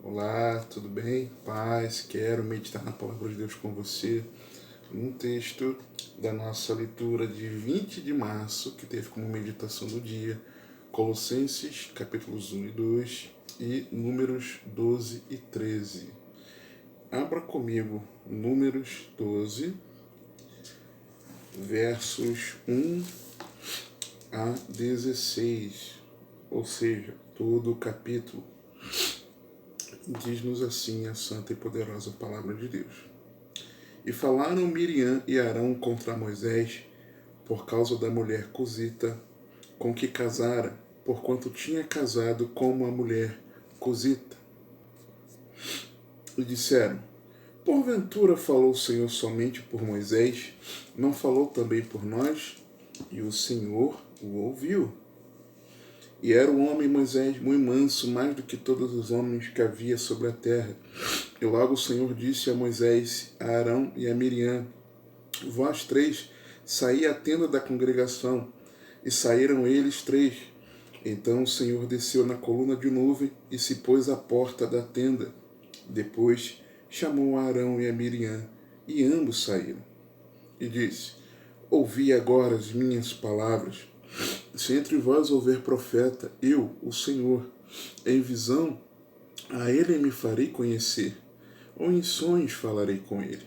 Olá, tudo bem? Paz, quero meditar na palavra de Deus com você, num texto da nossa leitura de 20 de março, que teve como meditação do dia Colossenses, capítulos 1 e 2 e Números 12 e 13. Abra comigo Números 12, versos 1 a 16, ou seja, todo o capítulo. Diz-nos assim a santa e poderosa palavra de Deus. E falaram Miriam e Arão contra Moisés por causa da mulher cusita com que casara, porquanto tinha casado com uma mulher cusita. E disseram: Porventura falou o Senhor somente por Moisés, não falou também por nós? E o Senhor o ouviu. E era o homem Moisés muito manso, mais do que todos os homens que havia sobre a terra. E logo o Senhor disse a Moisés, a Arão e a Miriam: Vós três, saí à tenda da congregação. E saíram eles três. Então o Senhor desceu na coluna de nuvem e se pôs à porta da tenda. Depois chamou a Arão e a Miriam, e ambos saíram. E disse: Ouvi agora as minhas palavras. Se entre vós houver profeta, eu, o Senhor, em visão, a ele me farei conhecer, ou em sonhos falarei com ele.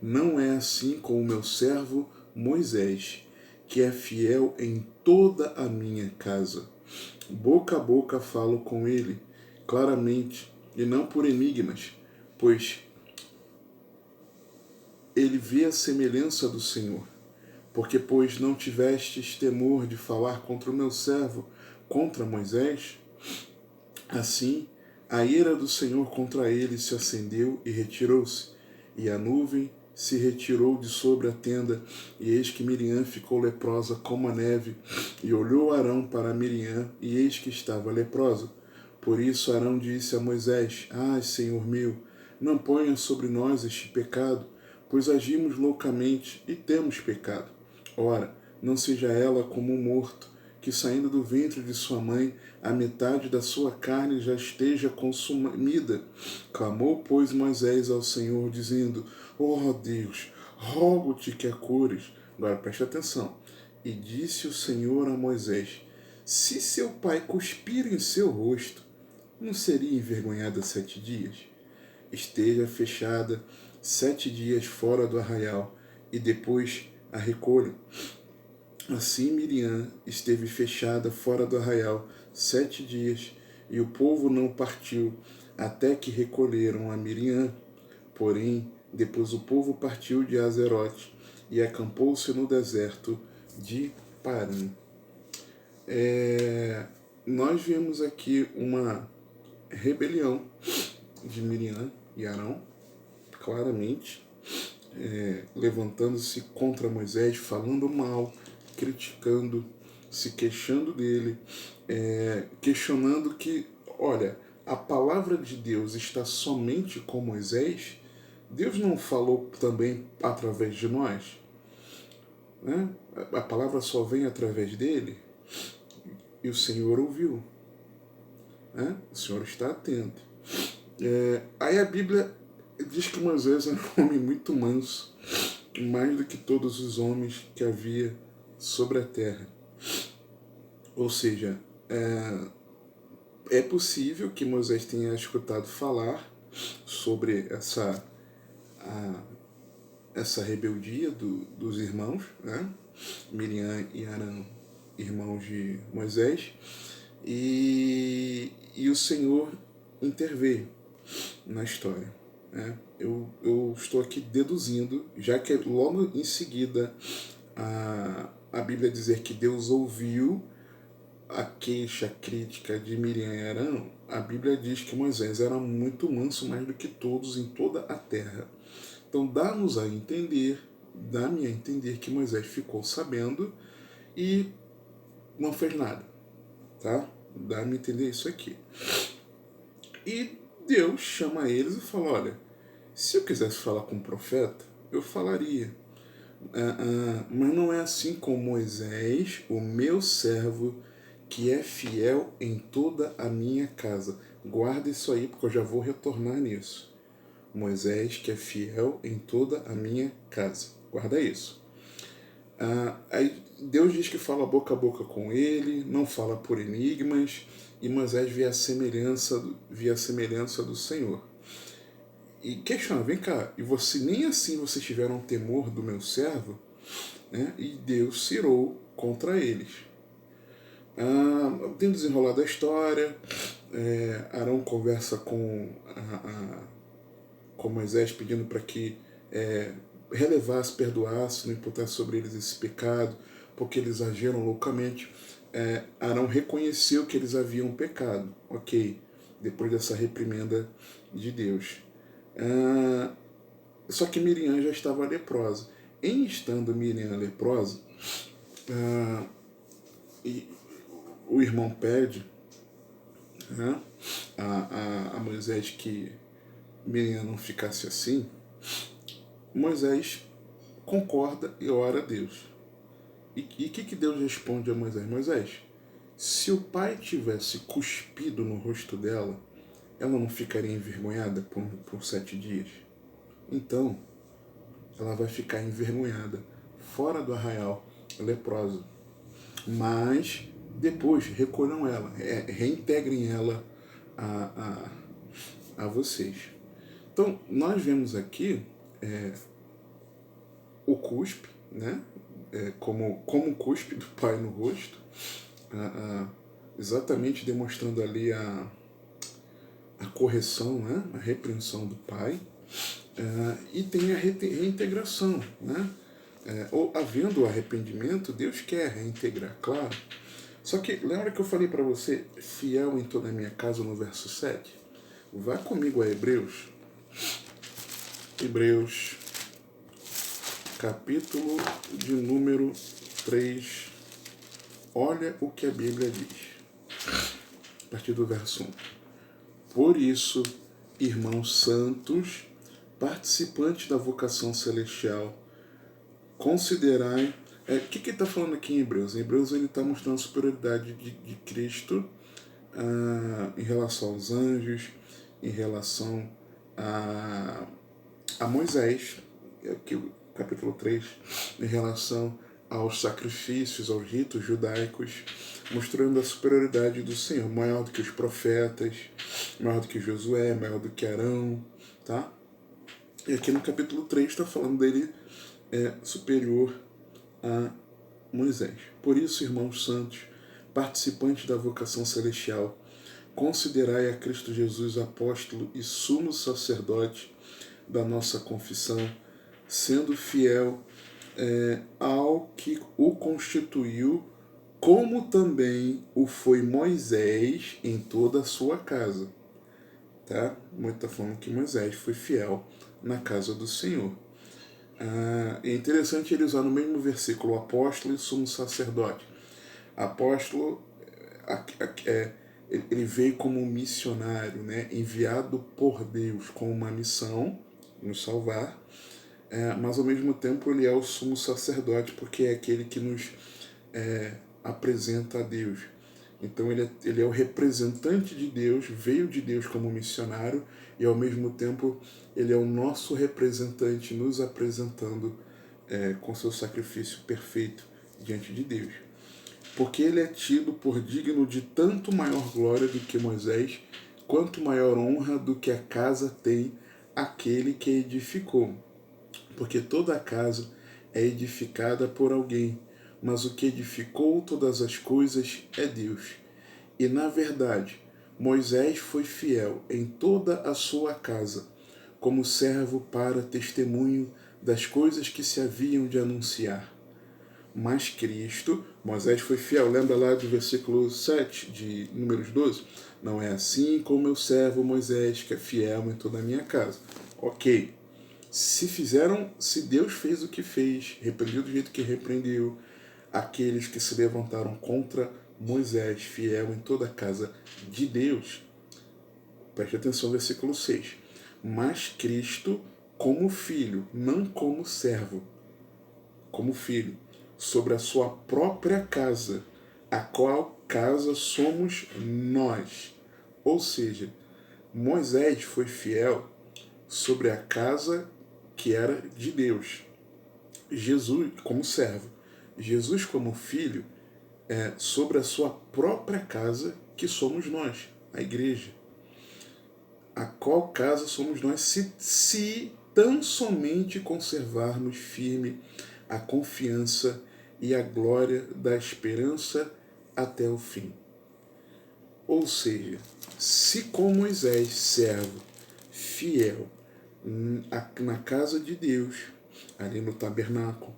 Não é assim com o meu servo Moisés, que é fiel em toda a minha casa. Boca a boca falo com ele, claramente, e não por enigmas, pois ele vê a semelhança do Senhor. Porque, pois, não tivestes temor de falar contra o meu servo, contra Moisés? Assim, a ira do Senhor contra ele se acendeu e retirou-se, e a nuvem se retirou de sobre a tenda, e eis que Miriam ficou leprosa como a neve, e olhou Arão para Miriam, e eis que estava leprosa. Por isso Arão disse a Moisés: Ai, Senhor meu, não ponha sobre nós este pecado, pois agimos loucamente e temos pecado. Ora, não seja ela como um morto, que saindo do ventre de sua mãe, a metade da sua carne já esteja consumida. Clamou, pois, Moisés ao Senhor, dizendo: Oh Deus, rogo-te que a cures. Agora preste atenção. E disse o Senhor a Moisés: Se seu pai cuspir em seu rosto, não seria envergonhada 7 dias? Esteja fechada 7 dias fora do arraial, e depois a recolha. Assim Miriam esteve fechada fora do arraial 7 dias, e o povo não partiu, até que recolheram a Miriam. Porém, depois o povo partiu de Azerote e acampou-se no deserto de Paran. Nós vemos aqui uma rebelião de Miriam e Arão, claramente, levantando-se contra Moisés, falando mal, criticando, se queixando dele, questionando que, olha, a palavra de Deus está somente com Moisés. Deus não falou também através de nós? Né? A palavra só vem através dele, e o Senhor ouviu. Né? O Senhor está atento. Aí a Bíblia diz que Moisés era um homem muito manso, mais do que todos os homens que havia sobre a terra. Ou seja, é possível que Moisés tenha escutado falar sobre essa rebeldia dos irmãos, né? Miriam e Arão, irmãos de Moisés, e o Senhor interveio na história. Né? Eu estou aqui deduzindo, já que logo em seguida a Bíblia dizer que Deus ouviu a queixa, a crítica de Miriam e Arão, a Bíblia diz que Moisés era muito manso, mais do que todos em toda a terra. Então dá-nos a entender, dá-me a entender que Moisés ficou sabendo e não fez nada, tá? Dá-me a entender isso aqui. E Deus chama eles e fala: olha, se eu quisesse falar com um profeta, eu falaria. Mas não é assim com Moisés, o meu servo, que é fiel em toda a minha casa. Guarda isso aí, porque eu já vou retornar nisso. Moisés, que é fiel em toda a minha casa. Guarda isso. Aí Deus diz que fala boca a boca com ele, não fala por enigmas, e Moisés vê a semelhança do Senhor. E questiona, vem cá, e você nem assim vocês tiveram temor do meu servo? Né? E Deus se irou contra eles. Tem desenrolado a história, Arão conversa com Moisés pedindo para que relevasse, perdoasse, não imputasse sobre eles esse pecado, porque eles agiram loucamente. Arão reconheceu que eles haviam pecado, ok, depois dessa reprimenda de Deus. Só que Miriam já estava leprosa. Em estando Miriam leprosa, e o irmão pede, né, a Moisés que Miriam não ficasse assim. Moisés concorda e ora a Deus. E o que Deus responde a Moisés? Moisés, se o pai tivesse cuspido no rosto dela, ela não ficaria envergonhada por 7 dias? Então, ela vai ficar envergonhada, fora do arraial, leprosa. Mas depois recolham ela, reintegrem ela a vocês. Então, nós vemos aqui o cuspe, né? Como o cuspe do pai no rosto, exatamente demonstrando ali a correção, né? A repreensão do pai, e tem a reintegração, né? Ou havendo arrependimento, Deus quer reintegrar, claro. Só que lembra que eu falei para você, fiel em toda a minha casa, no verso 7? Vá comigo a Hebreus. Hebreus, capítulo de número 3. Olha o que a Bíblia diz. A partir do verso 1. Por isso, irmãos santos, participantes da vocação celestial, considerai. O que ele está falando aqui em Hebreus? Em Hebreus ele está mostrando a superioridade de Cristo em relação aos anjos, em relação a Moisés, aqui o capítulo 3, em relação aos sacrifícios, aos ritos judaicos, mostrando a superioridade do Senhor, maior do que os profetas, maior do que Josué, maior do que Arão, tá? E aqui no capítulo 3 está falando dele superior a Moisés. Por isso, irmãos santos, participantes da vocação celestial, considerai a Cristo Jesus apóstolo e sumo sacerdote da nossa confissão, sendo fiel ao que o constituiu, como também o foi Moisés em toda a sua casa. Tá? Muito está falando que Moisés foi fiel na casa do Senhor. É interessante ele usar no mesmo versículo apóstolo e sumo sacerdote. Apóstolo, ele veio como um missionário, né, enviado por Deus com uma missão, nos salvar, mas ao mesmo tempo ele é o sumo sacerdote, porque é aquele que nos apresenta a Deus. Então ele é o representante de Deus, veio de Deus como missionário, e ao mesmo tempo ele é o nosso representante, nos apresentando com seu sacrifício perfeito diante de Deus. Porque ele é tido por digno de tanto maior glória do que Moisés, quanto maior honra do que a casa tem aquele que a edificou. Porque toda a casa é edificada por alguém, mas o que edificou todas as coisas é Deus. E na verdade, Moisés foi fiel em toda a sua casa, como servo para testemunho das coisas que se haviam de anunciar. Mas Cristo, Moisés foi fiel, lembra lá do versículo 7 de Números 12? Não é assim como meu servo Moisés, que é fiel em toda a minha casa. Ok, se Deus fez o que fez, repreendeu do jeito que repreendeu, aqueles que se levantaram contra Moisés, fiel em toda a casa de Deus, preste atenção no versículo 6, mas Cristo como filho, não como servo, como filho, sobre a sua própria casa, a qual casa somos nós. Ou seja, Moisés foi fiel sobre a casa que era de Deus. Jesus como servo. Jesus como filho sobre a sua própria casa, que somos nós, a igreja. A qual casa somos nós se tão somente conservarmos firme a confiança e a glória da esperança até o fim. Ou seja, se com Moisés, servo, fiel, na casa de Deus, ali no tabernáculo,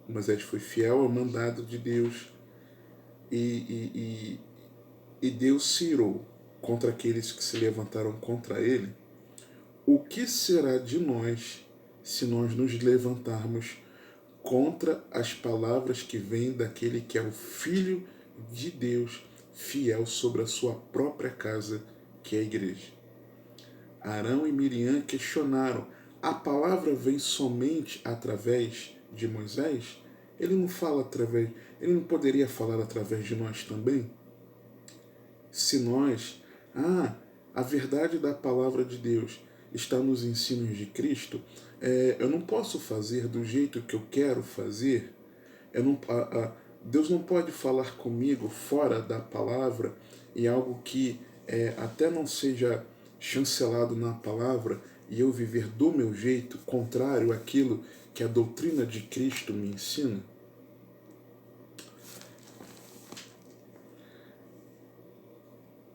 Moisés foi fiel ao mandado de Deus e Deus se irou contra aqueles que se levantaram contra ele. O que será de nós se nós nos levantarmos contra as palavras que vêm daquele que é o Filho de Deus, fiel sobre a sua própria casa, que é a igreja? Arão e Miriam questionaram: a palavra vem somente através de Moisés? Ele não fala através, ele não poderia falar através de nós também? Se nós, a verdade da palavra de Deus está nos ensinos de Cristo, eu não posso fazer do jeito que eu quero fazer. Deus não pode falar comigo fora da palavra e algo que até não seja chancelado na palavra e eu viver do meu jeito, contrário àquilo que a doutrina de Cristo me ensina.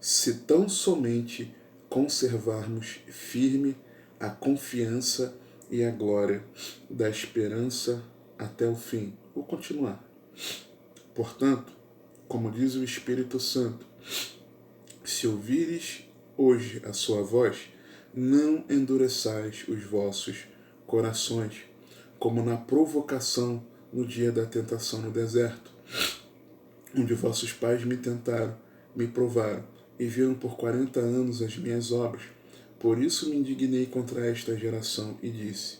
Se tão somente conservarmos firme a confiança e a glória da esperança até o fim. Vou continuar. Portanto, como diz o Espírito Santo, se ouvires hoje a sua voz, não endureçais os vossos corações, como na provocação no dia da tentação no deserto, onde vossos pais me tentaram, me provaram, e viram por 40 anos as minhas obras. Por isso me indignei contra esta geração e disse: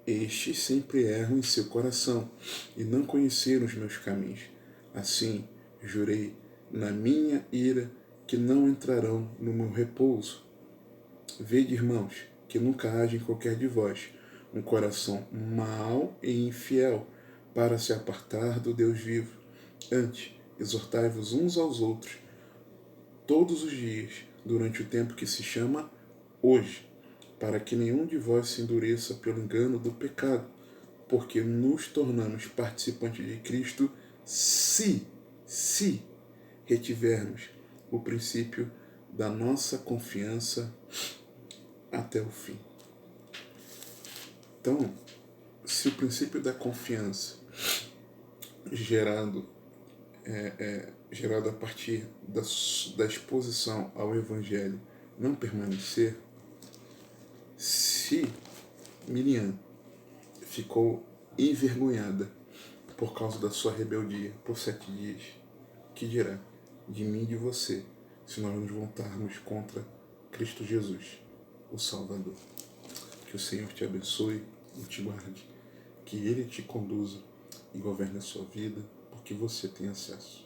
estes sempre erram em seu coração, e não conheceram os meus caminhos. Assim, jurei na minha ira que não entrarão no meu repouso. Vede, irmãos, que nunca haja em qualquer de vós um coração mau e infiel, para se apartar do Deus vivo. Antes, exortai-vos uns aos outros, todos os dias, durante o tempo que se chama hoje, para que nenhum de vós se endureça pelo engano do pecado, porque nos tornamos participantes de Cristo se retivermos o princípio da nossa confiança até o fim. Então, se o princípio da confiança gerado a partir da exposição ao Evangelho não permanecer, se Miriam ficou envergonhada por causa da sua rebeldia por 7 dias, que dirá de mim e de você, se nós nos voltarmos contra Cristo Jesus, o Salvador? Que o Senhor te abençoe e te guarde, que Ele te conduza e governe a sua vida, porque você tem acesso.